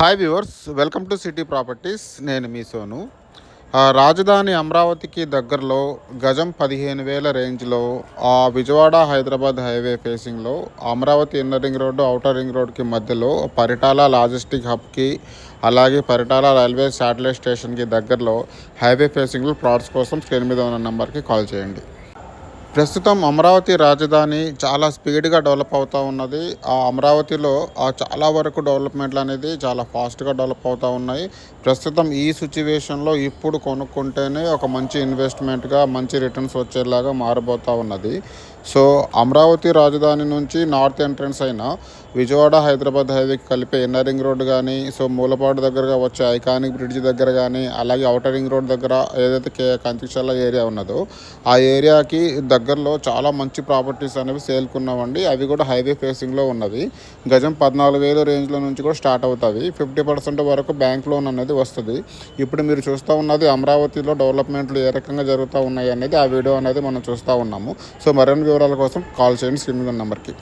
Hi viewers, welcome to city properties. నేను మీ సోను. రాజధాని అమరావతికి దగ్గరలో గజం 15,000 రేంజ్లో విజయవాడ హైదరాబాద్ హైవే ఫేసింగ్లో Amaravati inner ring road outer ring రోడ్కి మధ్యలో పరిటాల లాజిస్టిక్ హబ్కి అలాగే పరిటాల రైల్వే శాటిలైట్ స్టేషన్కి దగ్గరలో హైవే ఫేసింగ్లో ప్లాట్స్ కోసం స్క్రీన్ మీద ఉన్న నెంబర్కి కాల్ చేయండి. ప్రస్తుతం అమరావతి రాజధాని చాలా స్పీడ్గా డెవలప్ అవుతూ ఉన్నది. ఆ అమరావతిలో చాలా వరకు డెవలప్మెంట్లు అనేది చాలా ఫాస్ట్గా డెవలప్ అవుతూ ఉన్నాయి. ప్రస్తుతం ఈ సిచ్యువేషన్లో ఇప్పుడు కొనుక్కుంటేనే ఒక మంచి ఇన్వెస్ట్మెంట్గా మంచి రిటర్న్స్ వచ్చేలాగా మారబోతూ ఉన్నది. సో అమరావతి రాజధాని నుంచి నార్త్ ఎంట్రన్స్ అయిన విజయవాడ హైదరాబాద్ హైవేకి కలిపే ఇన్నర్ రింగ్ రోడ్ కానీ, సో మూలపాడు దగ్గరగా వచ్చే ఐకానిక్ బ్రిడ్జ్ దగ్గర కానీ, అలాగే ఔటర్ రింగ్ రోడ్ దగ్గర ఏదైతే కంచిచర్ల ఏరియా ఉన్నదో ఆ ఏరియాకి దగ్గరలో చాలా మంచి ప్రాపర్టీస్ అనేవి సేల్కున్నామండి. అవి కూడా హైవే ఫేసింగ్లో ఉన్నవి. గజం 14,000 రేంజ్లో నుంచి కూడా స్టార్ట్ అవుతాయి. 50% వరకు బ్యాంక్ లోన్ అనేది వస్తుంది. ఇప్పుడు మీరు చూస్తూ ఉన్నది అమరావతిలో డెవలప్మెంట్లు ఏ రకంగా జరుగుతూ ఉన్నాయి అనేది ఆ వీడియో అనేది మనం చూస్తూ ఉన్నాము. సో మరిన్ని వివరాల కోసం కాల్ చేయండి స్క్రీన్ నెంబర్కి.